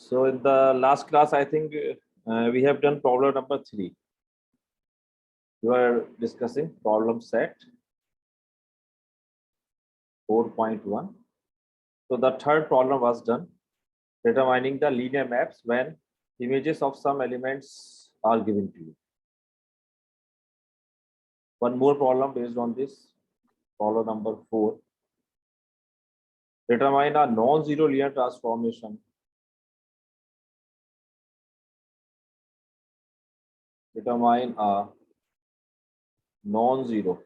So in the last class, I think we have done problem number 3. We were discussing problem set 4.1. So the third problem was done, determining the linear maps when images of some elements are given to you. One more problem based on this, problem number 4. Determine a non-zero linear transformation. Determine a non-zero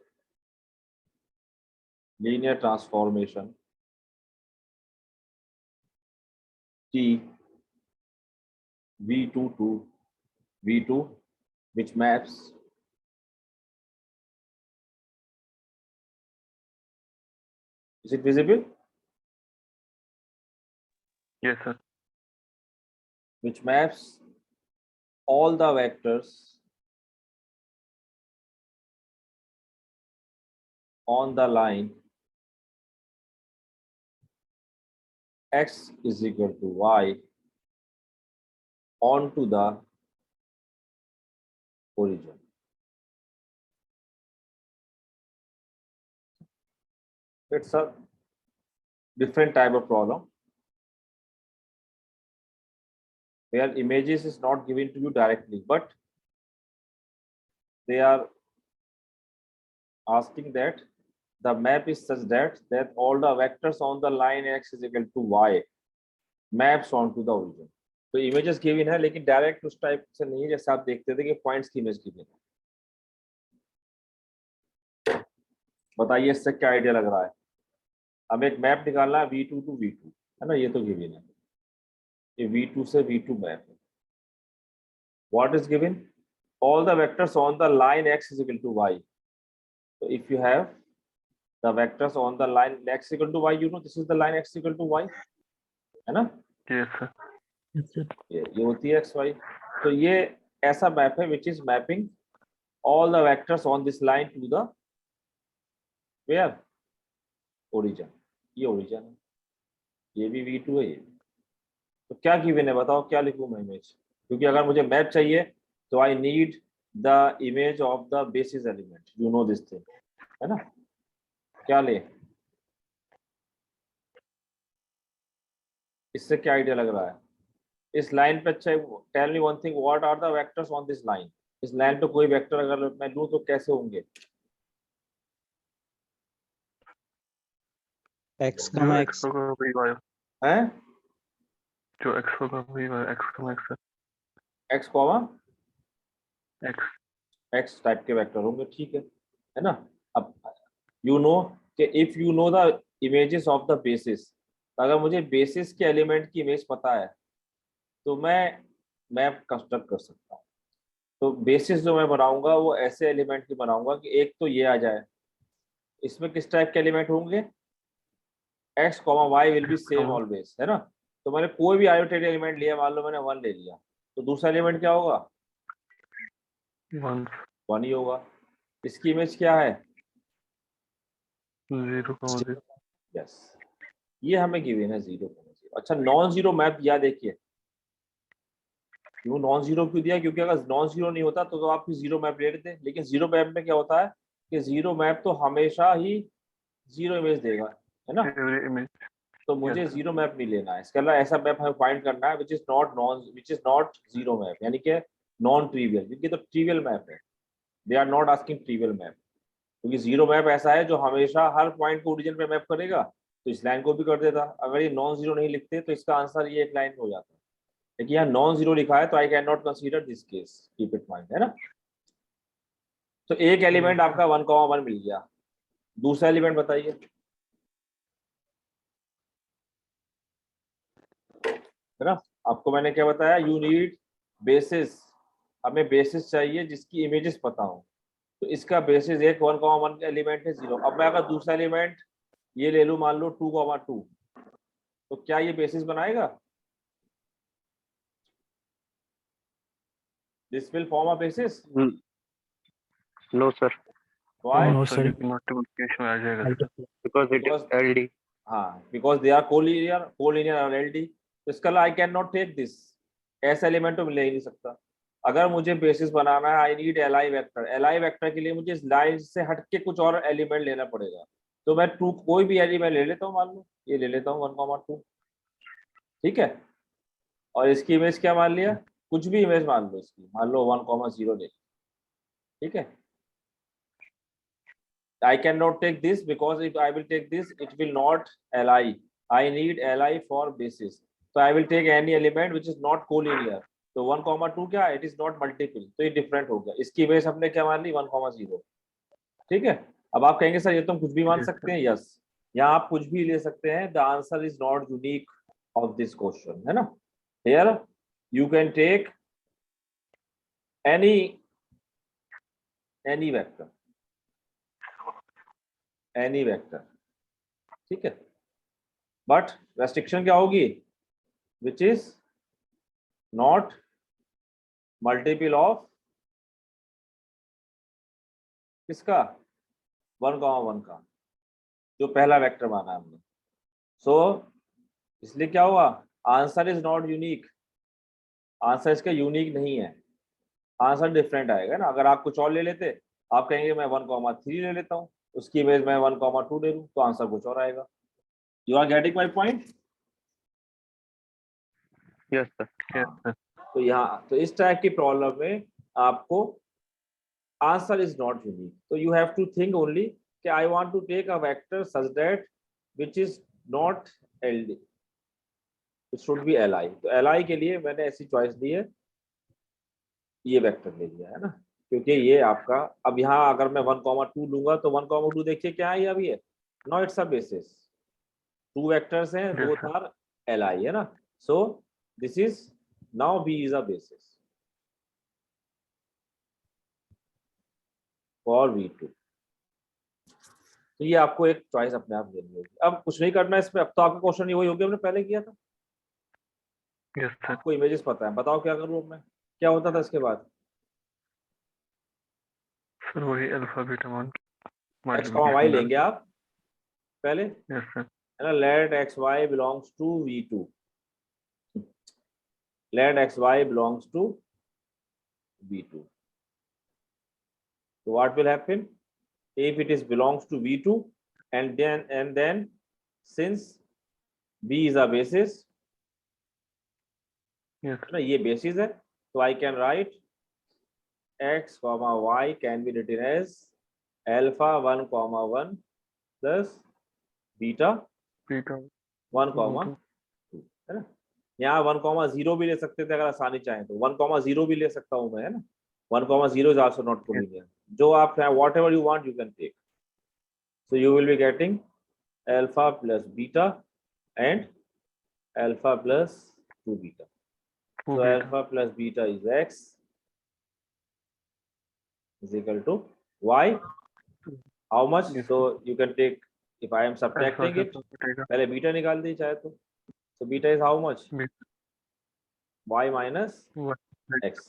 linear transformation T V2 to V2 which maps is it visible? Yes, sir. Which maps all the vectors on the line x is equal to y onto the origin. It's a different type of problem where images is not given to you directly, but they are asking that the map is such that all the vectors on the line x is equal to y maps onto the origin. तो images given है लेकिन direct उस type से नहीं है जैसे आप देखते थे कि पॉइंट्स की इमेज given है. बताइए इससे क्या आइडिया लग रहा है. हमें एक मैप निकालना है v2 to v2 है ना, ये तो गिवन है, ये v2 से v2 मैप है. What is given? All the vectors on the line x is equal to y. So if you have the vectors on the line x equal to y, you know this is the line x equal to y, है ना. Yes, sir. ये होती है xy. तो ये ऐसा map है which is mapping all the vectors on this line to the where origin. ये origin है, ये भी v2 है ये. तो क्या गिवन है बताओ, क्या लिखूं मैं इमेज, क्योंकि अगर मुझे मैप चाहिए तो I need the image of the basis element, you know this thing, है ना. क्या ले, इससे क्या आइडिया लग रहा है इस लाइन पे. अच्छा tell me one thing, what are the vectors on this line. इस लाइन पे कोई वेक्टर अगर मैं लूं तो कैसे होंगे. x comma x होगा वही y. हैं जो x होगा वही y. x comma x. x comma x. x type के वेक्टर होंगे, ठीक है ना. अब यू नो कि if you know the images of the basis, अगर मुझे बेसिस के एलिमेंट की इमेज पता है तो मैं मैप कंस्ट्रक्ट कर सकता हूँ. तो बेसिस जो मैं बनाऊंगा वो ऐसे एलिमेंट की बनाऊंगा कि एक तो ये आ जाए, इसमें किस टाइप के एलिमेंट होंगे, x comma Y will be same always, है ना. तो मैंने कोई भी आर्बिट्रेरी एलिमेंट लिया, मान लो मैंने 1 ले लिया, तो दूसरा एलिमेंट क्या होगा, 1 ही होगा. इसकी इमेज क्या है, 0, यस, ये हमें गिवन है 0. अच्छा नॉन जीरो मैप याद देखिए, क्यों नॉन जीरो क्यों दिया, क्योंकि अगर नॉन जीरो नहीं होता तो आप जीरो मैप ले लेते. लेकिन जीरो मैप में क्या होता है कि जीरो मैप तो हमेशा ही जीरो इमेज देगा, है ना. every image. तो मुझे जीरो मैप नहीं लेना है, इसके अलावा ऐसा मैप हमें फाइंड करना है which is not zero map, यानी कि नॉन ट्रिवियल, क्योंकि तो ट्रिवियल मैप है. They are not asking trivial map, क्योंकि जीरो मैप ऐसा है जो हमेशा हर पॉइंट को ओरिजिन पे मैप करेगा, तो इस लाइन को भी कर देता. अगर ये नॉन जीरो नहीं लिखते तो इसका आंसर ये एक लाइन हो जाता है, लेकिन यहाँ नॉन जीरो लिखा है तो I can not consider this case, keep it mind, है ना. तो एक एलिमेंट आपका 1,1 मिल गया. दूसरा एलिमेंट बताइए, है ना. आपको मैंने क्या बताया, यू नीड बेसिस, हमें बेसिस चाहिए जिसकी इमेजेस पता हो. तो इसका बेसिस एक 1,1 का एलिमेंट है 0. अब मैं अगर दूसरा एलिमेंट ये ले लूं, मान लो 2,2, तो क्या ये बेसिस बनाएगा, this will form a basis. no sir Why? No, So sir. ये multiplication आ जाएगा sir. because it is Because- LD. हाँ, because they are collinear or LD. तो इसका I can not take this, ऐसा एलिमेंट तो मिल ही नहीं सकता। अगर मुझे बेसिस बनाना है, I need L I vector, L I vector के लिए मुझे इस लाइन से हट के कुछ और एलिमेंट लेना पड़ेगा। तो मैं टू कोई भी एलिमेंट ले लेता हूँ, मान लो ये ले लेता हूँ 1,2, ठीक है। और इसकी इमेज क्या मान लिया, कुछ भी इमेज मान लो इसकी, मान लो 1,0 ले, ठीक है। I cannot take this because if I will take this, it will not li. I need li for basis. So I will take any element which is not collinear. तो 1,2 क्या, it is not multiple, तो ये different हो गया। इसकी image हमने क्या मान ली, 1,0, ठीक है। अब आप कहेंगे सर ये तो हम कुछ भी मान सकते हैं, यस, यहाँ आप कुछ भी ले सकते हैं। The answer is not unique of this question, है ना। Here you can take any vector, any vector, ठीक है। बट रेस्ट्रिक्शन क्या होगी, which is not multiple of किसका, 1,1 का, जो पहला वेक्टर माना हमने। सो इसलिए क्या हुआ, answer is not unique, answer इसका यूनिक नहीं है, आंसर डिफरेंट आएगा ना। अगर आप कुछ और ले लेते, आप कहेंगे मैं 1,3 ले लेता हूँ, उसकी इमेज मैं 1,2 ले लूँ, तो आंसर कुछ और आएगा। You are getting my point? Yes, sir. तो यहाँ तो इस टाइप की प्रॉब्लम में आपको आंसर इज नॉट यूनिक, तो you have to think only कि I want to take a vector such that which is not LD, it should be LI. LI एलआई के लिए मैंने ऐसी चॉइस दी है, ये वेक्टर ले लिया है ना, क्योंकि ये आपका, अब यहाँ अगर मैं 1,2 लूंगा तो 1,2 देखिए क्या है, अभी है no, it's a basis, 2 vectors हैं, बोथ आर एलआई, है ना। So this is now B is a basis for V2। तो ये आपको एक चॉइस अपने आप देनी होगी। अब कुछ नहीं करना इसमें, अब तो आपका क्वेश्चन ये वही हो गया हमने पहले किया था। Yes sir. आपको इमेजेस पता है, बताओ क्या करूँ अब मैं, क्या होता था इसके बाद, सर वही अल्फा बीटा मान x, y लेंगे आप पहले, यस सर। है ना। Let X Y belongs to V2, let xy belongs to V2. So what will happen if it is belongs to V2, and then since B is a basis, yes ना ये basis है, so I can write x comma y can be written as alpha 1,1 plus beta beta 1,2, है ना। यहाँ 1,0 भी ले सकते थे अगर आसानी चाहें तो, 1,0 भी ले सकता हूँ मैं, है ना। 1,0 is also not collinear, जो आप whatever you want you can take. So you will be getting alpha plus beta and alpha plus 2 beta. So alpha plus beta is x is equal to y. How much? So you can take, if I am subtracting it, पहले beta निकाल दी चाहे तो, so beta is how much? Y minus x.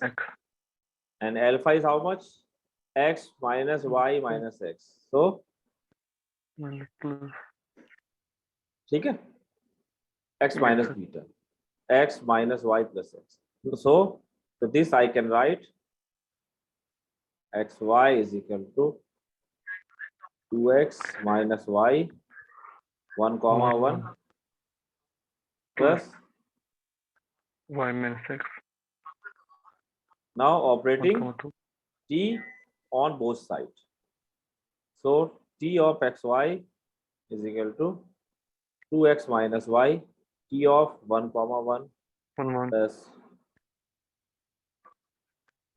And alpha is how much? X minus y minus x. So ठीक है, x minus beta, x minus y plus x. So this I can write xy is equal to 2x minus y 1,1 plus y minus x. now operating t on both sides. So t of xy is equal to 2x minus y t of 1,1 plus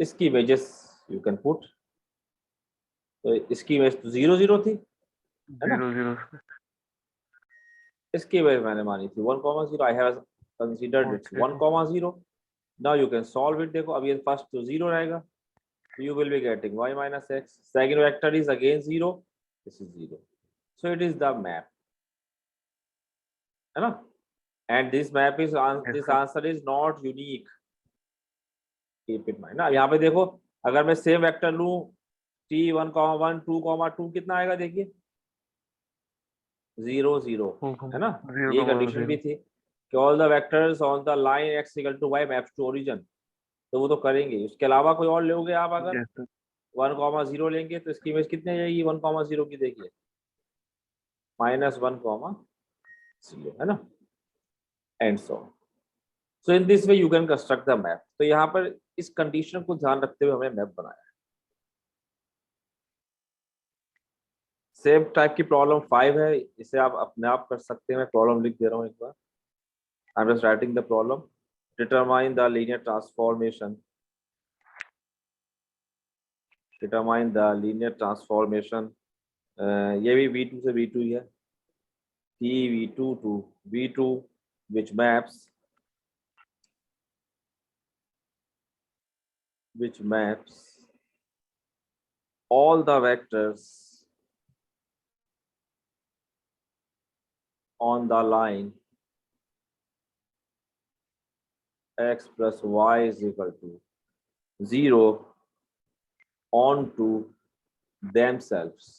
इसकी images you can put, तो इसकी image तो 0,0 थी, है ना। 0,0. इसकी image मैंने मानी थी 1,0, I have considered it's 1,0. Now you can solve it. देखो अब ये फर्स्ट तो 0 रहेगा, you will be getting y minus x. Second vector is again 0, this is 0. So it is the map, है ना। And this map is this answer is not unique. Keep in mind ना। यहाँ पे देखो अगर मैं सेम वेक्टर लूं t 1,1 2,2 कितना आएगा, देखिए 0 0, है ना। ये कंडीशन भी थी कि all the vectors on the line x equal to y maps to origin, तो वो तो करेंगे। उसके अलावा कोई और लोगे आप, अगर Yes, sir. 1,0 लेंगे तो इसकी इमेज कितनी जाएगी 1,0 की, देखिए -1,0 है ना, and so in this way you can construct the map. तो यहाँ पर इस कंडीशन को ध्यान रखते हुए हमने मैप बनाया। सेम टाइप की प्रॉब्लम 5 है, इसे आप अपने आप कर सकते हैं। मैं प्रॉब्लम लिख दे रहा हूँ एक बार। I am just writing the problem. Determine the linear transformation, determine the linear transformation, ये भी V2 से V2 ही है, V2 to V2 which maps all the vectors on the line x plus y is equal to 0 onto themselves।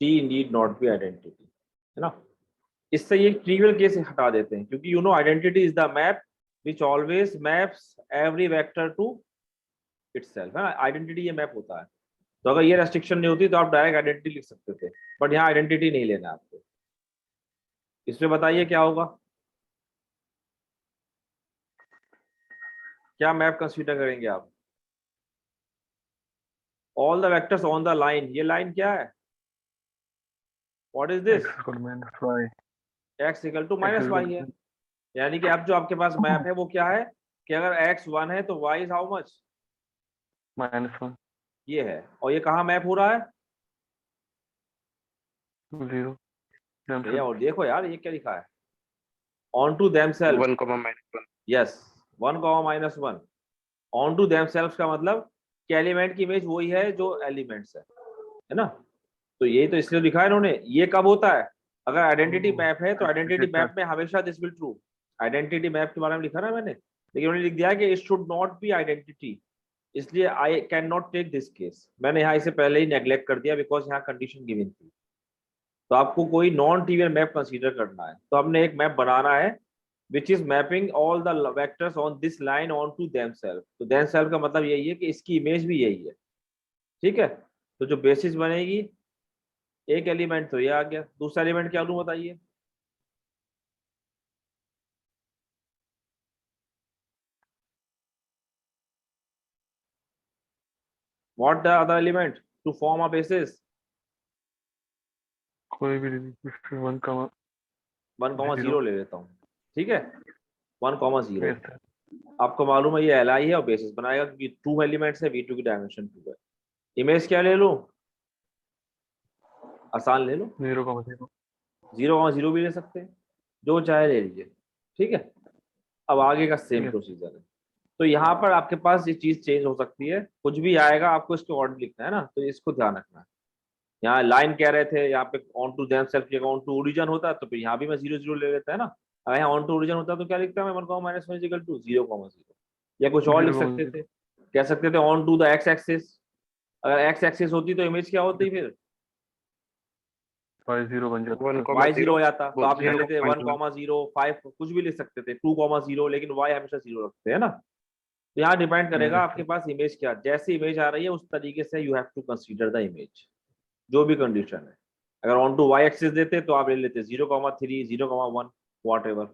T need not be identity, है ना। इससे ये trivial case हटा देते हैं, क्योंकि you know identity is the map which always maps every vector to itself, है ना। आइडेंटिटी ये मैप होता है। तो अगर ये रेस्ट्रिक्शन नहीं होती तो आप डायरेक्ट आइडेंटिटी लिख सकते थे, बट यहाँ आइडेंटिटी नहीं लेना आपको। इसमें बताइए क्या होगा, क्या मैप कंसीडर करेंगे आप। All the vectors on the line, ये लाइन क्या है, what is this, X equal minus y. x equal to X minus equal Y है। यानी कि अब जो आपके पास मैप है वो क्या है, कि अगर x 1 है तो y इज हाउ मच, -1, ये है। और ये कहाँ मैप हो रहा है, 0. ये और देखो यार ये क्या लिखा है, onto themselves. 1, -1. Yes, 1,-1 onto themselves का मतलब कि एलिमेंट की इमेज वही है जो एलिमेंट्स है ना। तो ये तो इसलिए लिखा है इन्होंने। ये कब होता है, अगर आइडेंटिटी मैप है तो आइडेंटिटी मैप में हमेशा this will true. Identity map के बारे में लिखा ना मैंने, लेकिन उन्होंने लिख दिया कि it should not be identity, इसलिए I can not take this case. मैंने यहाँ इसे पहले ही नेग्लेक्ट कर दिया बिकॉज यहाँ कंडीशन गिवन थी। तो आपको कोई नॉन ट्रिवियल मैप कंसीडर करना है तो हमने एक मैप बनाना है which is mapping all the vectors on this line onto themselves। तो themselves का मतलब यही है कि इसकी इमेज भी यही है, ठीक है। तो जो बेसिस बनेगी, एक एलिमेंट तो ये आ गया, दूसरा एलिमेंट क्या लूं बताइए, what the other element to form a basis, कोई भी 1, 1,0 ले लेता हूँ, ठीक है 1,0। yes, sir. आपको मालूम है ये एलआई है और बेसिस बनाएगा क्योंकि 2 एलिमेंट्स है, V2 की डायमेंशन 2 है। इमेज क्या ले लूं, आसान ले लो, 0,0. 0,0 भी ले सकते हैं, जो चाहे ले लीजिए, ठीक है। अब आगे का सेम Yes. प्रोसीजर है। तो यहाँ पर आपके पास ये चीज चेंज हो सकती है, कुछ भी आएगा आपको इसके ऑर्डर लिखना है ना, तो इसको ध्यान रखना है। यहाँ लाइन कह रहे थे, यहाँ पे ऑन टू देमसेल्फ की जगह ऑन टू ओरिजिन होता तो फिर यहाँ भी मैं 0,0 ले लेता है ना। अगर यहाँ ऑन टू ओरिजिन होता तो क्या लिखता मैं 1,-1 इक्वल टू 0,0, या कुछ और लिख सकते 0,0. थे, कह सकते थे onto the X axis. अगर एक्स एक्सिस होती तो इमेज क्या होती, फिर Y0 बन जाता 1, है. y 0 हो जाता। तो वो आप लिख लेते 0,1. 1,0 5 कुछ भी लिख सकते थे, 2,0, लेकिन y हमेशा 0 रखते हैं ना। तो यहाँ डिपेंड करेगा Yes, आपके पास इमेज क्या, जैसी इमेज आ रही है उस तरीके से you have to consider the image, जो भी कंडीशन है। अगर ऑन टू वाई एक्सिस देते तो आप ले लेते 0,3 0,1 वॉट एवर।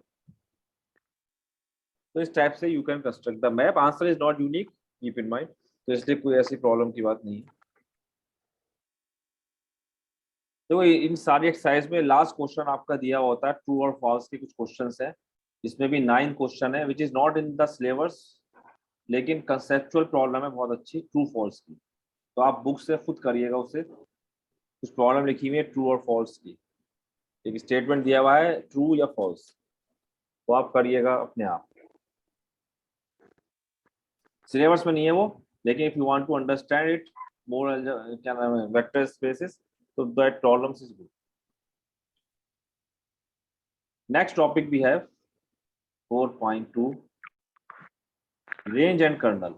तो इस टाइप से you can construct the map. Answer is not unique, keep in mind. तो इसलिए कोई ऐसी प्रॉब्लम की बात नहीं है। तो इन सारी एक्सरसाइज में लास्ट क्वेश्चन आपका दिया होता है ट्रू और फॉल्स के कुछ क्वेश्चंस है, इसमें भी 9 क्वेश्चन है which is not in the syllabus, लेकिन कंसेप्चुअल प्रॉब्लम है बहुत अच्छी ट्रू फॉल्स की। तो आप बुक से खुद करिएगा, उसे कुछ प्रॉब्लम लिखी हुई है ट्रू और फॉल्स की, एक स्टेटमेंट दिया हुआ है ट्रू या फॉल्स, तो आप करिएगा अपने आप। सिलेबस में नहीं है वो, लेकिन if you want to understand it more, क्या नाम है, वेक्टर स्पेसेस, तो that problems is good. Next topic we have 4.2 range and kernel.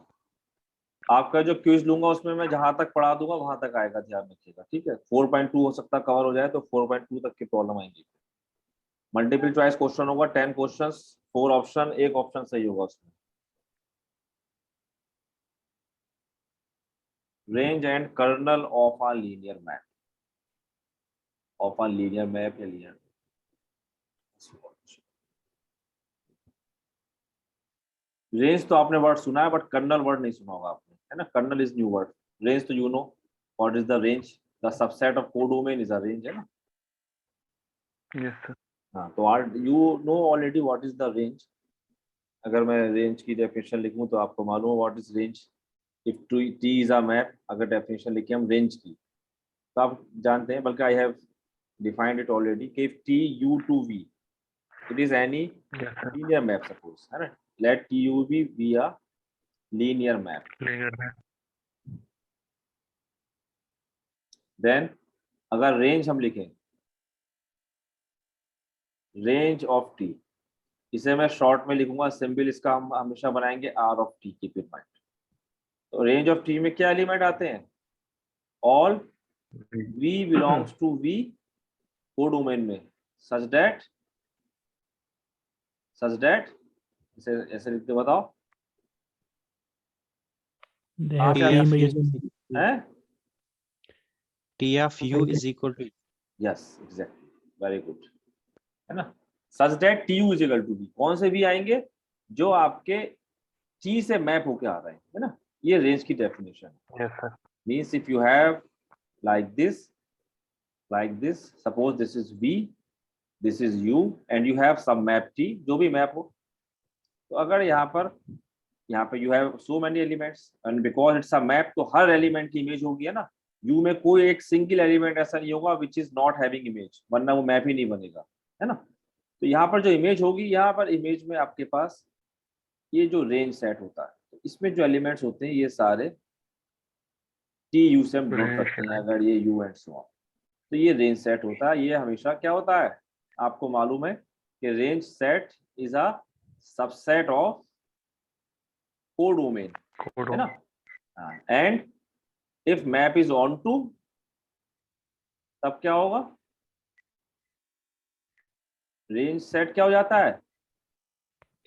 आपका जो क्विज लूंगा उसमें मैं जहां तक पढ़ा दूंगा वहां तक आएगा, ध्यान रखिएगा, ठीक है। 4.2 हो सकता कवर हो जाए, तो 4.2 तक की प्रॉब्लम आएंगी। मल्टीपल चॉइस क्वेश्चन होगा, 10 क्वेश्चंस, 4 ऑप्शन, एक ऑप्शन सही होगा उसमें। Range and kernel of a linear map, of a linear map या लीनियर, रेंज तो आपने वर्ड सुना है बट कर्नल वर्ड नहीं सुना होगा आपने, है ना। Kernel is new word. Range तो you know what is the range, the subset of codomain is a range, है ना। Yes, sir. हाँ, तो are you know already what is the range. अगर मैं रेंज की डेफिनेशन लिखूं तो आपको मालूम है what is range. If T is a map, अगर डेफिनेशन लिखे हम रेंज की, तो आप जानते हैं, बल्कि I have defined it already, कि if T U to V it is any Yes, sir. linear map, suppose, है ना। let tu be a linear map, Linear map. then अगर रेंज हम लिखें, रेंज ऑफ टी, इसे मैं short में लिखूंगा, सिंबल इसका हम हमेशा बनाएंगे R of T, keep in mind. तो रेंज ऑफ टी में क्या एलिमेंट आते हैं, all V belongs to V codomain में, सच दैट इसे ऐसे लिखते बताओ, कहाँ से आते हैं? T of u is equal to yes exactly, very good, है ना। Such that T U is equal to B, कौन से भी आएंगे जो आपके टी से मैप होके आ रहे हैं, है ना। ये रेंज की definition Yes, sir. Means if you have like this, suppose this is v, this is u and you have some map t, जो भी मैप हो। तो अगर यहाँ पे you have so many elements and because it's a map, तो हर element की image होगी, है ना। u में कोई एक सिंगल एलिमेंट ऐसा नहीं होगा which is not having image, वरना वो मैप ही नहीं बनेगा, है ना। तो यहाँ पर जो इमेज होगी, यहाँ पर इमेज में आपके पास ये जो रेंज सेट होता है, तो इसमें जो एलिमेंट्स होते हैं ये सारे टी यू से हम डिनोट Range करते हैं, अगर ये यू एंड सो ऑन, तो ये रेंज सेट होता है। ये हमेशा क्या होता है, आपको मालूम है कि range set is a subset of codomain, है ना। And if map is onto, तब क्या होगा, रेंज सेट क्या हो जाता है,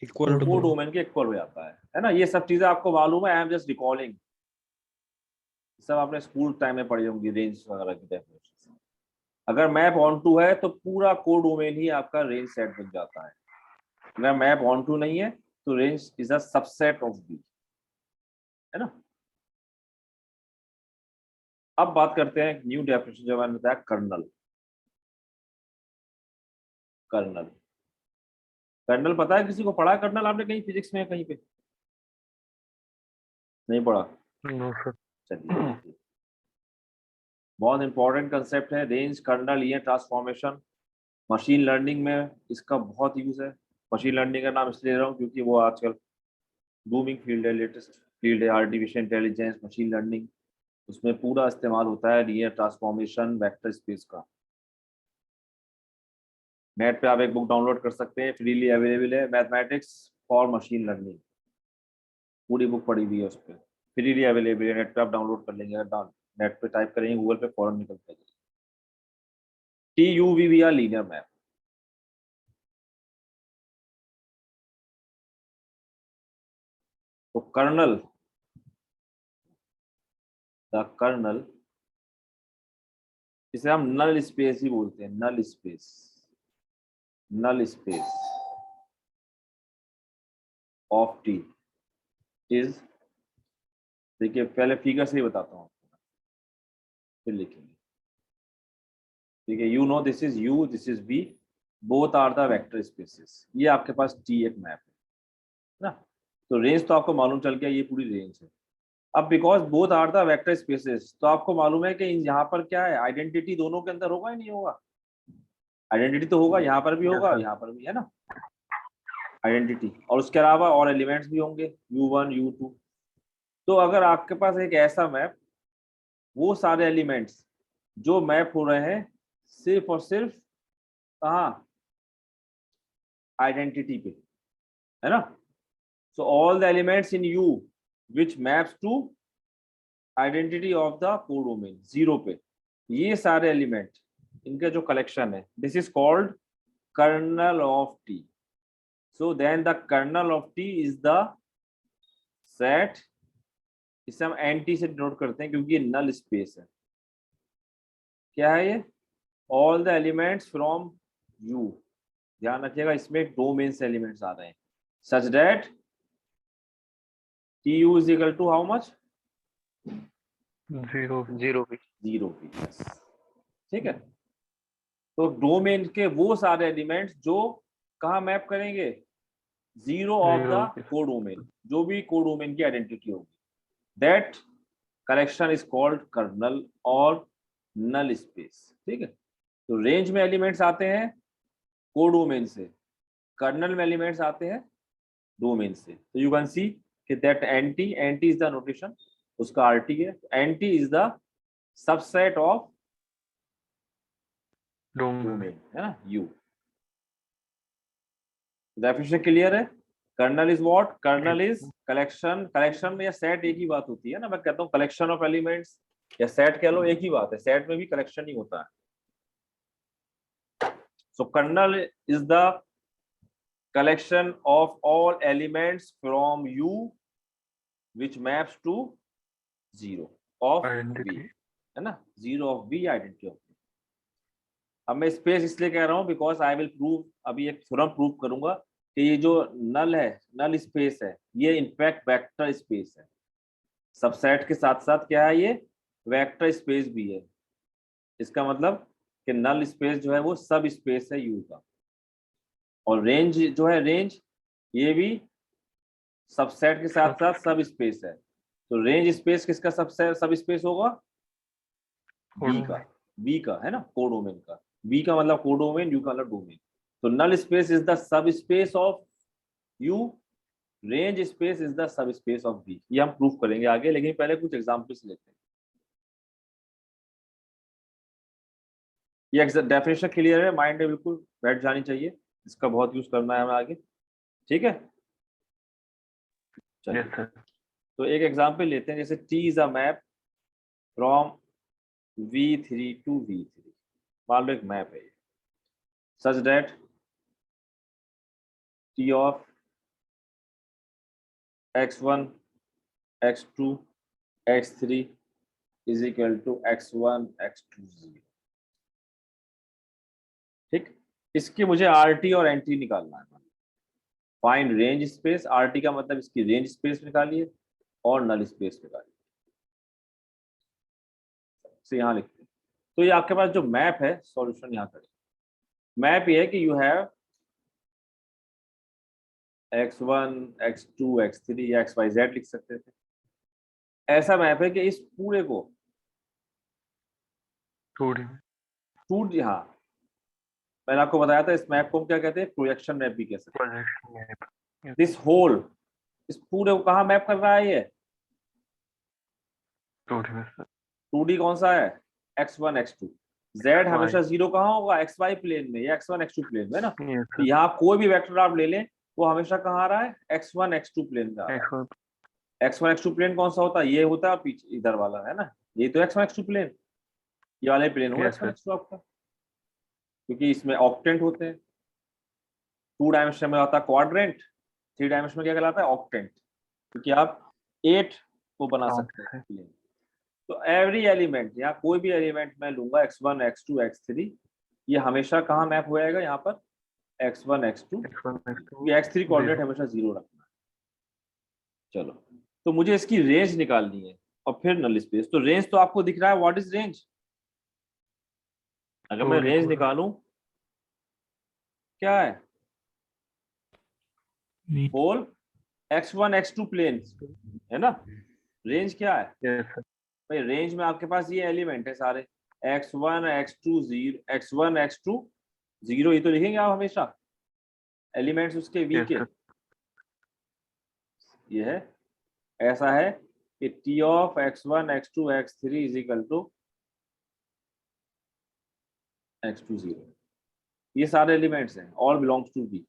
equal to कोडोमेन के इक्वल हो जाता है ना। ये सब चीजें आपको मालूम है, आई एम जस्ट रिकॉलिंग, सब आपने स्कूल टाइम में पढ़ी होंगी रेंज वगैरह की डेफिनेशन। अगर मैप ऑन टू है तो पूरा कोडोमेन ही आपका रेंज सेट बन जाता है। अगर मैप ऑन टू नहीं है तो range is a subset of B, है ना। अब बात करते हैं न्यू डेफिनेशन जो मैंने बताया, कर्नल। कर्नल, कर्नल पता है किसी को, पढ़ा कर्नल आपने कहीं फिजिक्स में, कहीं पे नहीं पढ़ा? No, sir. चलिए, बहुत इंपॉर्टेंट कंसेप्ट है रेंज, कर्नल, ये ट्रांसफॉर्मेशन। मशीन लर्निंग में इसका बहुत यूज है। मशीन लर्निंग का नाम इसलिए ले रहा हूँ क्योंकि वो आजकल बूमिंग फील्ड है, लेटेस्ट फील्ड है, आर्टिफिशियल इंटेलिजेंस, मशीन लर्निंग, उसमें पूरा इस्तेमाल होता है लीनियर ट्रांसफॉर्मेशन, वेक्टर स्पेस का। नेट पे आप एक बुक डाउनलोड कर सकते हैं, फ्रीली अवेलेबल है, मैथमेटिक्स फॉर मशीन लर्निंग, पूरी बुक पड़ी हुई है उस पर, फ्रीली अवेलेबल है, नेट पे आप डाउनलोड कर लेंगे। अगर नेट पे टाइप करेंगे गूगल पे फॉरन निकल जाएगी। T U V are linear map. तो कर्नल, द कर्नल, इसे हम नल स्पेस ही बोलते हैं, null space, null space of T is, देखिए पहले फिगर से ही बताता हूँ फिर लिखेंगे। ठीक है, you know this is U, this is B, both are the vector spaces. ये आपके पास टी एक मैप है ना। तो रेंज तो आपको मालूम चल गया, ये पूरी रेंज है। अब because both are the vector spaces, तो आपको मालूम है कि यहाँ पर क्या है, आइडेंटिटी दोनों के अंदर होगा ही नहीं होगा। आइडेंटिटी तो होगा, यहाँ पर भी Yes, होगा, sir. यहाँ पर भी, है ना, आइडेंटिटी। और उसके अलावा और एलिमेंट्स भी होंगे, u1 u2। तो अगर आपके पास एक ऐसा मैप, वो सारे एलिमेंट्स जो मैप हो रहे हैं सिर्फ और सिर्फ कहाँ, आइडेंटिटी पे, है ना। So all the elements in u which maps to identity of the codomain 0 पे, ये सारे एलिमेंट इनका जो कलेक्शन है, this is called kernel of T. So then the kernel of T is the set, इसे हम एनटी से denote करते हैं क्योंकि ये नल स्पेस है. क्या है ये? All the elements from U. ध्यान रखिएगा इसमें डोमेन से एलिमेंट्स आ रहे हैं, such that T U is equal to how much? 0 भी. 0 p. ठीक है. तो डोमेन के वो सारे एलिमेंट्स जो कहाँ मैप करेंगे? 0 ऑफ द कोडोमेन, जो भी कोडोमेन की आइडेंटिटी होगी, that collection is called kernel और नल स्पेस. ठीक है. तो रेंज में एलिमेंट्स आते हैं कोडोमेन से, कर्नल में एलिमेंट्स आते हैं डोमेन से. तो यू कैन सी कि that NT is the notation, उसका आरटी है. NT is the subset of domain, है ना, यू. डेफिनेशन क्लियर है? Kernel is what? Kernel is collection. Collection में या सेट एक ही बात होती है ना, मैं कहता हूँ कलेक्शन ऑफ एलिमेंट्स या सेट कह लो, एक ही बात है. सेट में भी कलेक्शन ही होता है. So kernel is the collection of all elements from U which maps to 0 of Identity. B, है ना, 0 of B identity of B. अब मैं स्पेस इसलिए कह रहा हूँ बिकॉज आई विल प्रूव, अभी एक थ्योरम प्रूव करूंगा कि ये जो नल है, नल स्पेस है, ये इनफैक्ट वेक्टर स्पेस है. सबसेट के साथ साथ क्या है, ये वेक्टर स्पेस भी है. इसका मतलब कि नल स्पेस जो है वो सब स्पेस है यू का. और रेंज जो है, रेंज ये भी सबसेट के साथ साथ सब स्पेस है. तो रेंज स्पेस किसका सबसेट सब स्पेस होगा? बी का. बी का, है ना, कोडोमेन का. बी का मतलब कोडोमेन, यू का मतलब डोमेन. तो null space is the subspace of U, range space is the subspace of B. ये हम प्रूफ करेंगे आगे, लेकिन पहले कुछ एग्जांपल्स लेते हैं. ये डेफिनेशन क्लियर है? माइंड में बिल्कुल बैठ जानी चाहिए, इसका बहुत यूज करना है हमें आगे. ठीक है. चलिए, Yes, sir. तो एक एग्जांपल लेते हैं. जैसे T is a map from V3 to V3. मान लो एक मैप है such that T of x1 x2 x3 is equal to x1 x2 0. ठीक. इसकी मुझे RT और NT निकालना है. Find range space. RT का मतलब इसकी रेंज स्पेस निकालिए और नल स्पेस निकालिए. से यहाँ लिखते हैं. तो ये आपके पास जो मैप है, सॉल्यूशन यहाँ करें. मैप ये है कि you have x1 x2 x3 या xyz लिख सकते थे. ऐसा मैप है कि इस पूरे को 2D. हाँ, मैंने आपको बताया था इस मैप को हम क्या कहते हैं? प्रोजेक्शन मैप भी कह सकते हैं. Projection map. दिस होल, इस पूरे को कहाँ मैप कर रहा है? ये 2D में sir. 2D कौन सा है? x1 x2. z हमेशा 0 कहाँ होगा? xy प्लेन में या x1 x2 प्लेन में, ना. Yes, तो sir. यहाँ कोई भी वेक्टर आप ले लें, वो हमेशा कहाँ आ रहा है? x1 x2 प्लेन का. X1. x1 x2 प्लेन कौन सा होता है? ये होता है पीछे इधर वाला, है ना. ये तो x1 x2 प्लेन, ये वाले प्लेन होगा Yes, x1 x2 आपका, क्योंकि इसमें ऑक्टेंट होते हैं. 2 डायमेंशन में आता है क्वाड्रेंट, 3 डायमेंशन में क्या कहलाता है? ऑक्टेंट, क्योंकि आप 8 को बना सकते हैं प्लेन. तो एवरी एलिमेंट, यहाँ कोई भी एलिमेंट मैं लूंगा x1 x2 x3, ये हमेशा कहाँ मैप हो जाएगा? यहाँ पर x1 x2. X1, X2. ये x3 कोऑर्डिनेट हमेशा 0 रखना है. चलो, तो मुझे इसकी रेंज निकालनी है और फिर नल स्पेस. तो रेंज तो आपको दिख रहा है. What is range? अगर मैं रेंज निकालूं, क्या है? होल x1 x2 प्लेन, है ना. रेंज क्या है Yes, sir. भाई? रेंज में आपके पास ये एलिमेंट है सारे, x1 x2 0, x1 x2 0. ये तो लिखेंगे आप हमेशा एलिमेंट्स उसके वी Yes, के. sir. ये है, ऐसा है कि T of x1 x2 x3 is equal to x2 0. ये सारे एलिमेंट्स हैं, ऑल बिलोंग्स टू B.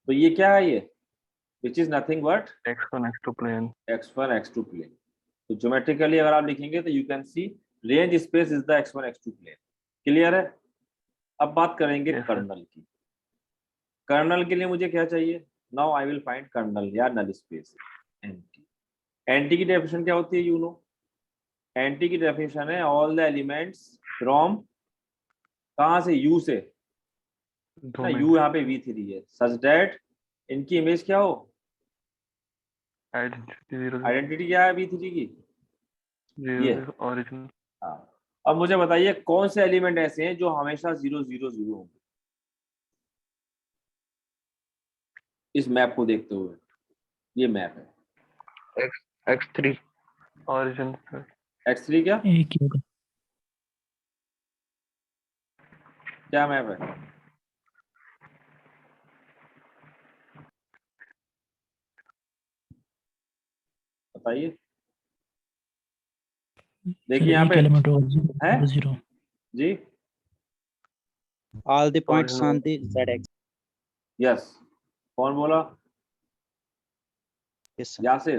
तो ये क्या है? ये which is nothing but X1, X2 plane. x1 x2 plane. तो ज्योमेट्रिकली अगर आप लिखेंगे तो you can see range space is the x1 x2 plane. Clear है? अब बात करेंगे Yes, sir. कर्नल की। कर्नल के लिए मुझे क्या चाहिए? Now I will find kernel या नल स्पेस। एंटी, एंटी की डेफिनेशन क्या होती है? यू नो, एंटी की डेफिनेशन है ऑल द एलिमेंट्स फ्रॉम, कहां से? यू से ना, डोमेन यू यहाँ पे V3 है, सच दैट इनकी इमेज क्या हो? आइडेंटिटी 0 आइडेंटिटी क्या है V3 की? ये 0 ओरिजिन। हाँ। अब मुझे बताइए कौन से एलिमेंट ऐसे हैं जो हमेशा 0 0 0 होंगे इस मैप को देखते हुए? ये मैप है x3 ओरिजिन सर। x3 क्या एक ही होगा। क्या मैप है? बताइए। देखिए सर यहाँ एक पे एलिमेंट होगा, है 0 जी, All the points Original. on the z-axis. Yes. कौन बोला? Yes, sir. यासिर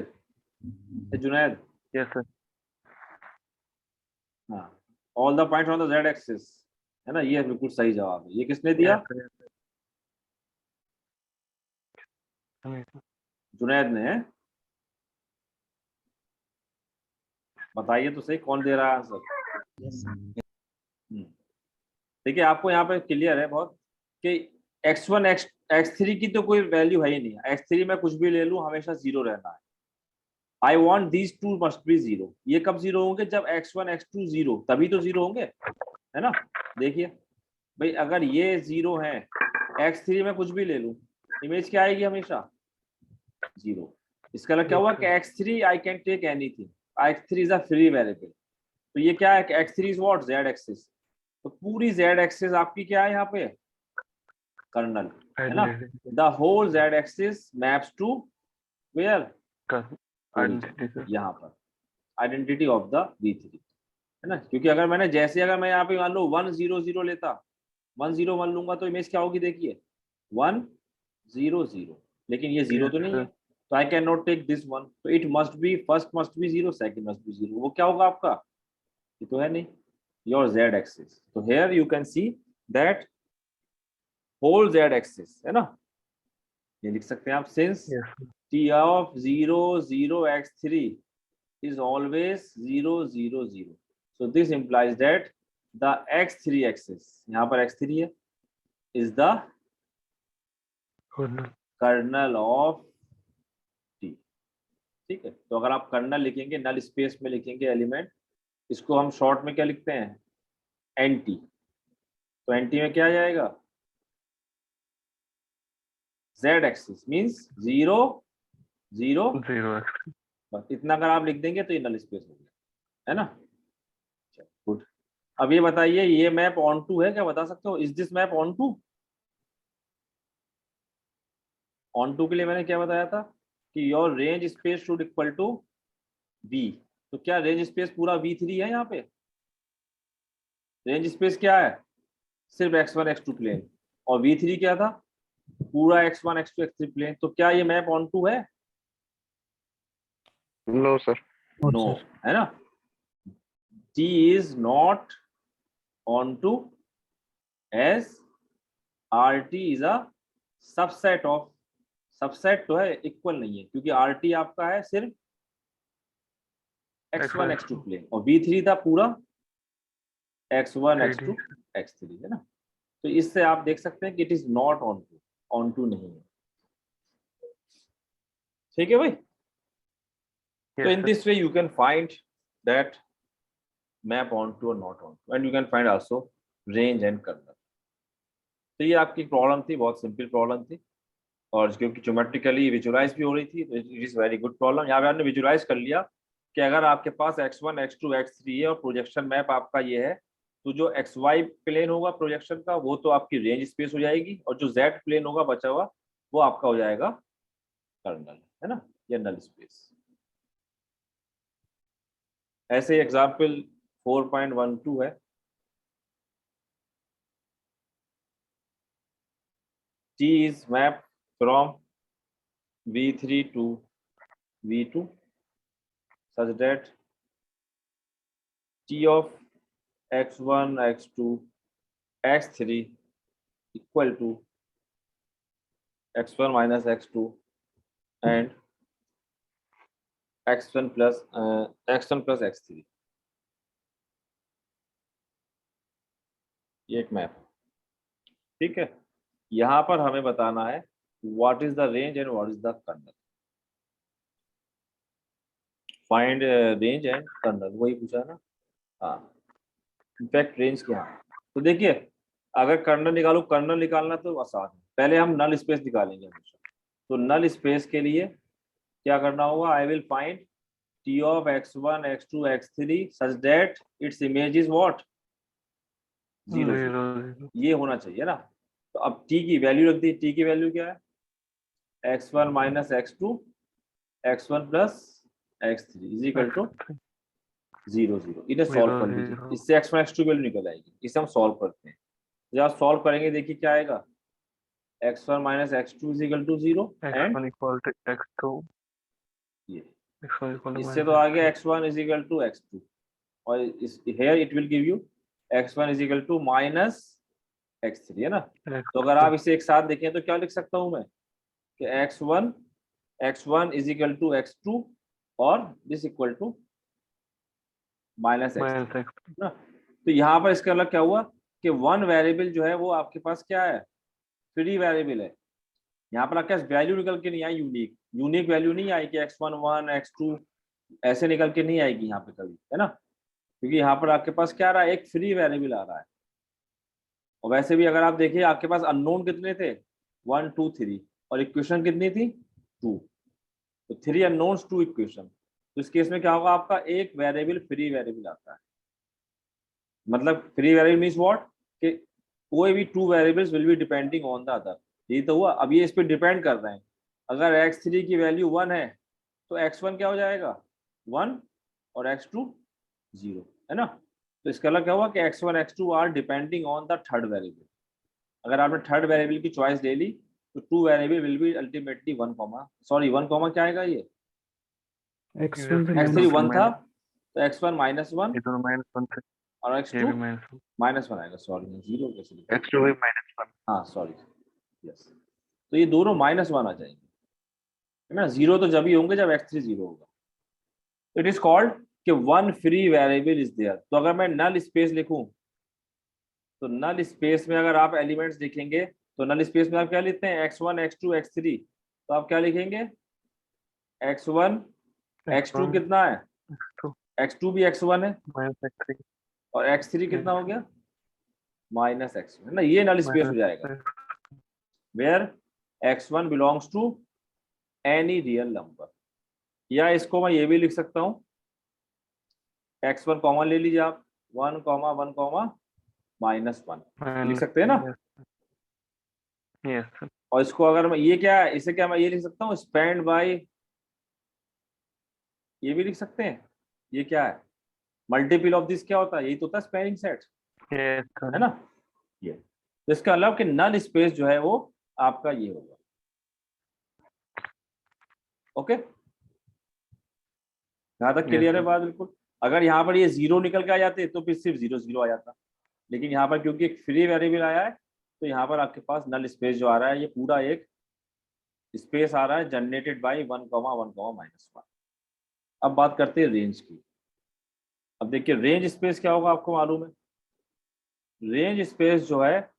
या जुनैद? Yes sir. हाँ, all the points on the z axis, है ना, ये बिल्कुल सही जवाब है। ये किसने दिया? जुनैद ने। है? बताइए तो सही कौन दे रहा है आंसर? Yes, sir. देखिए आपको यहाँ पे क्लियर है बहुत कि x1 x3 की तो कोई वैल्यू है ही नहीं। x3 में कुछ भी ले लूं हमेशा 0 रहना है। I want these two must be 0। ये कब 0 होंगे? जब x1 x2 0, तभी तो 0 होंगे, है ना। देखिए भाई, अगर ये 0 है, x3 में कुछ भी ले लूं, इमेज क्या आएगी? हमेशा 0। इसका मतलब क्या हुआ कि x3 I can take anything, x3 is a free variable. तो ये क्या है? x3 is what? z axis. तो पूरी z एक्सिस आपकी क्या है यहाँ पे? कर्नल, है ना। The whole z axis maps to where? Identity sir. यहाँ पर आइडेंटिटी ऑफ द V3, है ना। क्योंकि अगर मैंने जैसे, अगर मैं यहाँ पे मान लो 1 0 0 लेता, 1 0 1 लूंगा तो इमेज क्या होगी? देखिए 1 0 0, लेकिन ये 0 तो नहीं है, तो I can not take this one. तो it must be, first must be 0, second must be 0। वो क्या होगा आपका? ये तो है नहीं, योर z एक्सिस। तो here you can see that whole z axis, है ना। ये लिख सकते हैं आप, since t of 0 0 x3 is always 0 0 0, so this implies that the x3 axis, यहाँ पर x3 है, is the kernel of t। ठीक है, तो अगर आप कर्नल लिखेंगे, नल स्पेस में लिखेंगे एलिमेंट, इसको हम शॉर्ट में क्या लिखते हैं? एनटी। तो एनटी में क्या आ जाएगा? z एक्सिस मींस 0 0 0 बस इतना अगर आप लिख देंगे तो ये नल स्पेस हो गया, है ना। गुड। अब ये बताइए, ये मैप ऑन टू है क्या? बता सकते हो, is this map onto? Onto के लिए मैंने क्या बताया था कि your range space should equal to B. तो क्या रेंज स्पेस पूरा V3 है? यहाँ पे रेंज स्पेस क्या है? सिर्फ x1 x2 प्लेन, और V3 क्या था? पूरा x1 x2 x3 प्लेन। तो क्या ये मैप ऑन टू है? No sir. नो, है ना। T is not on to as RT is a subset of, subset तो है, इक्वल नहीं है, क्योंकि RT आपका है सिर्फ x1 x2 प्लेन, और V3 था पूरा x1 x2 x3, है ना। तो इससे आप देख सकते हैं कि it is not onto नहीं है। ठीक है भाई। So in this way you can find that map onto or not onto, and you can find also range and kernel. तो ये आपकी प्रॉब्लम थी, बहुत सिंपल प्रॉब्लम थी, और क्योंकि ज्योमेट्रिकली विजुलाइज भी हो रही थी, तो it is very good problem. यहाँ पे आपने विजुलाइज कर लिया कि अगर आपके पास x1 x2 x3 है और प्रोजेक्शन मैप आपका ये है, तो जो xy प्लेन होगा प्रोजेक्शन का, वो तो आपकी रेंज स्पेस हो जाएगी, और जो z प्लेन होगा बचा हुआ, वो आपका हो जाएगा कर्नल, है ना, या नल स्पेस। ऐसे एग्जाम्पल 4.12 है। T is mapped from V3 to V2 such that T of x1 x2 x3 equal to x1 minus x2 and x1 plus x3। ये एक मैप, ठीक है। यहाँ पर हमें बताना है what is the range and what is the kernel. Find range and kernel, वही पूछा है ना। हाँ, इनफैक्ट रेंज क्या है, तो देखिए अगर कर्नल निकालो, कर्नल निकालना तो आसान है, पहले हम नल स्पेस निकालेंगे हमेशा। तो नल स्पेस के लिए क्या करना होगा, आई will find T of x1 x2 x3 such that its image is what, 0 0 0। 0 ये होना चाहिए ना। तो अब t की वैल्यू रख दी, t की वैल्यू क्या है, x1 minus x2 x1 plus x3 is equal to 0 0। इन्हें सॉल्व कर लीजिए, 0 इससे x1 x2 वैल्यू निकल आएगी। इसे हम सॉल्व करते हैं, जब आप सॉल्व करेंगे देखिए क्या आएगा, x1 minus x2 is equal to 0 and x1 equal to x2 ये, x1 equal to इससे तो minus आ गया x1 is equal to x2 और इस here it will give you x1 is equal to minus x3, है ना। तो अगर आप इसे एक साथ देखें तो क्या लिख सकता हूं मैं कि x1 is equal to x2 और this equal to minus minus x3 x ना। तो यहाँ पर इसका मतलब क्या हुआ कि वन वेरिएबल जो है वो आपके पास क्या है, फ्री वेरिएबल है। यहाँ पर आपके पास वैल्यू निकल के नहीं आई, यूनिक वैल्यू नहीं आई कि x1 1 x2 ऐसे निकल के नहीं आएगी यहाँ पे कभी, है ना, क्योंकि यहाँ पर आपके पास क्या आ रहा है, एक फ्री वेरिएबल आ रहा है। और वैसे भी अगर आप देखिए आपके पास अननोन कितने थे, 1 2 3 और इक्वेशन कितनी थी 2, तो 3 अननोन्स 2 इक्वेशन। तो इस केस में क्या होगा, आपका एक वेरिएबल फ्री वेरिएबल आता है। मतलब फ्री वेरिएबल मीन्स व्हाट, कि कोई भी 2 variables will be depending on the other. यही तो हुआ, अब ये इस पर डिपेंड कर रहे हैं। अगर x3 की वैल्यू 1 है तो x1 क्या हो जाएगा 1 और x2 0, है ना। तो इसका मतलब क्या हुआ कि x1 x2 are depending on the third variable. अगर आपने थर्ड वेरिएबल की चॉइस ले ली तो 2 variable will be ultimately 1 comma क्या आएगा, ये x1 से x3 minus 1 था तो x1 माइनस 1 ये दोनों -1 से और ये x2 भी -1 माइनस 1 आएगा। सॉरी, 0 कैसे लिखा, x2 भी -1 हाँ सॉरी, यस। तो ये दोनों -1 आ जाएंगे, है ना। 0 तो जब ही होंगे जब x3 0 होगा। इट इज कॉल्ड कि one free variable is there. तो अगर मैं नल स्पेस लिखूं तो नल स्पेस में अगर आप एलिमेंट्स देखेंगे तो नल स्पेस में आप क्या लिखते हैं, x1 x2 x3। तो आप क्या लिखेंगे, x1 x2 कितना है, x2 x2 भी x1 है -x3 और x3 कितना हो गया माइनस x1, है ना। ये नल स्पेस हो जाएगा where x1 belongs to any real number. या इसको मैं ये भी लिख सकता हूँ, x1 कॉमन ले लीजिए आप, 1 1 -1 लिख सकते हैं ना। यस और इसको अगर मैं ये क्या है, इसे क्या मैं ये लिख सकता हूँ स्पेंड बाय, ये भी लिख सकते हैं। ये क्या है, मल्टीपल ऑफ दिस क्या होता है, यही तो होता है स्पेनिंग सेट, यस है ना। ये तो इसका मतलब कि नल स्पेस जो है वो आपका ये होगा। ओके, यहाँ तक क्लियर है बात बिल्कुल। अगर यहाँ पर ये 0 निकल के आ जाते तो फिर सिर्फ 0 0 आ जाता, लेकिन यहाँ पर क्योंकि एक फ्री वेरिएबल आया है तो यहाँ पर आपके पास नल स्पेस जो आ रहा है ये पूरा एक स्पेस आ रहा है जनरेटेड बाय 1 -1। अब बात करते हैं रेंज की। अब देखिए रेंज स्पेस क्या होगा, आपको मालूम है। रेंज स्पेस जो है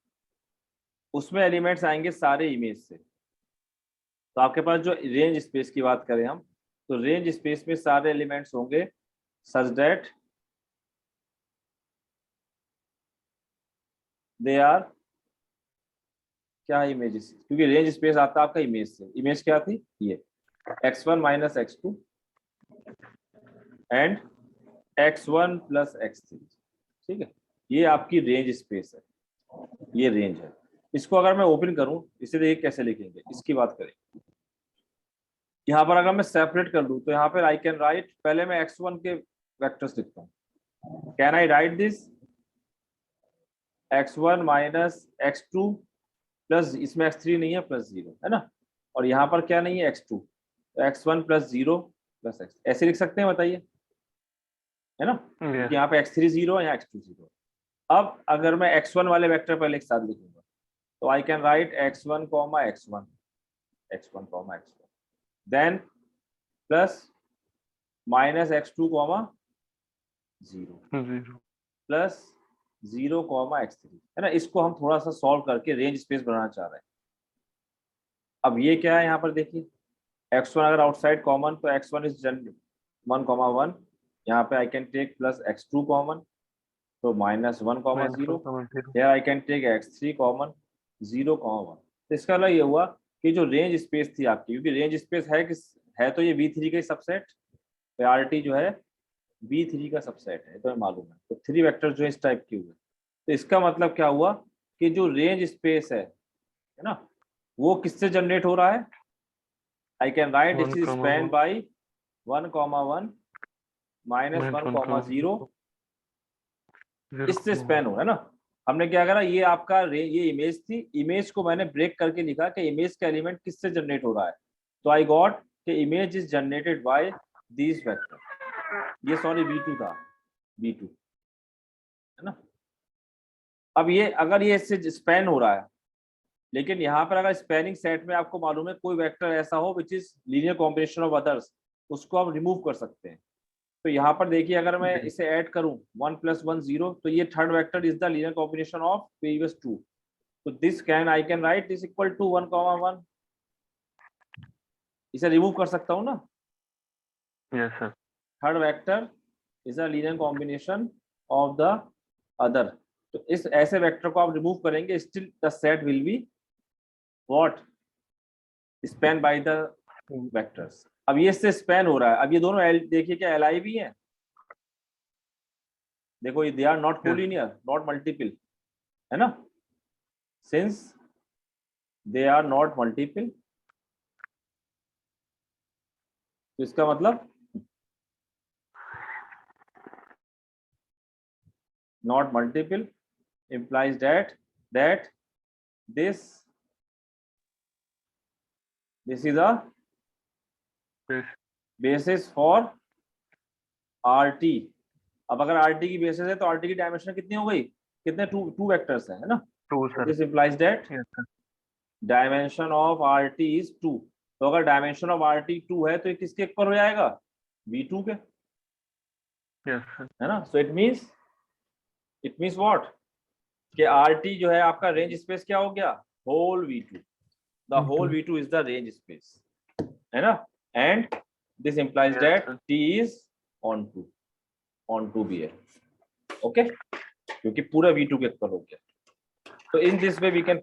उसमें एलिमेंट्स आएंगे सारे इमेज से। तो आपके पास जो रेंज स्पेस की बात करें हम, तो रेंज स्पेस में सारे एलिमेंट्स होंगे सच दैट दे आर क्या इमेजेस, क्योंकि रेंज स्पेस आता है आपका इमेज से। इमेज क्या थी, ये x1 minus x2 and x1 plus x3, ठीक है। ये आपकी रेंज स्पेस है, ये रेंज है। इसको अगर मैं ओपन करूं, इसे देखिए कैसे लिखेंगे, इसकी बात करें। यहाँ पर अगर मैं सेपरेट कर दूं तो यहाँ पर आई कैन राइट, पहले मैं x1 के वेक्टर्स लिखता हूँ। Can I right this x1 minus x2 plus, इसमें x3 नहीं है प्लस 0, है ना। और यहाँ पर क्या नहीं है x2, तो x1 प्लस 0 प्लस x, ऐसे लिख सकते हैं, बताइए। है ना, Yes. क्योंकि यहाँ पे x3 0 है, यहाँ x2 0 है। अब अगर मैं x1 वाले वेक्टर पहले एक साथ लिखूंगा तो I can write x1 comma x1 comma x1 then plus minus x2 comma 0 0. Plus 0 comma x3, है ना। इसको हम थोड़ा सा सॉल्व करके रेंज स्पेस बनाना चाह रहे हैं। अब ये क्या है, यहाँ पर देखिए x1 अगर आउटसाइड कॉमन तो x1 इज 1 कॉमा 1, यहाँ पे I can take plus x2 common तो minus 1 comma 0, here I can take x3 common 0 comma 1। तो इसका मतलब ये हुआ कि जो रेंज स्पेस थी आपकी, क्योंकि रेंज स्पेस है किस है तो ये V3 का सबसेट, प्रायोरिटी जो है V3 का सबसेट है, तो मालूम है। तो 3 वेक्टर जो है इस टाइप के हुए, तो इसका मतलब क्या हुआ कि जो रेंज स्पेस है ना, वो किससे जनरेट हो रहा है। I can write it is span by 1 comma 1 minus 1 comma 0, इससे स्पैन हो रहा है ना। हमने क्या करा, ये आपका ये इमेज थी, इमेज को मैंने ब्रेक करके लिखा कि इमेज का एलिमेंट किससे जनरेट हो रहा है। तो आई गॉट कि image is generated by this vector, ये सॉरी V2 था, V2 है ना। अब ये अगर ये इससे स्पैन हो रहा है, लेकिन यहाँ पर अगर स्पैनिंग सेट में आपको मालूम है कोई वेक्टर ऐसा हो which is linear combination of others, उसको आप रिमूव कर सकते हैं। तो यहाँ पर देखिए अगर मैं इसे ऐड करूं 1 + 1 0, तो ये third vector is the linear combination of previous 2। तो this can I can write this equal to 1 comma 1, इसे रिमूव कर सकता हूं ना। Yes, sir. Third vector is a linear combination of the other. तो इस ऐसे वेक्टर को आप रिमूव करेंगे, still the set will be what span by the vectors. अब ये इससे स्पैन हो रहा है। अब ये दोनों देखिए क्या एलआई भी है, देखो ये they are not collinear, not multiple, है ना। Since they are not multiple, तो इसका मतलब not multiple implies that this is a Yes. basis for RT। अब अगर RT की बेसिस है तो RT की डायमेंशन कितनी हो गई, कितने टू वेक्टर्स है ना। 2, sir. This implies that Yes, sir. Dimension of RT is 2। तो अगर डायमेंशन ऑफ RT 2 है तो ये किसके इक्वल हो जाएगा, V2 के, Yes, sir. है ना। सो इट मीन्स व्हाट कि RT जो है आपका रेंज स्पेस क्या हो गया, whole V2, the whole V2 is the range space, है ना। And this implies Yes, that sir. T is on to be है, ओके, क्योंकि पूरा V2 के इक्वल हो गया। तो in this way we can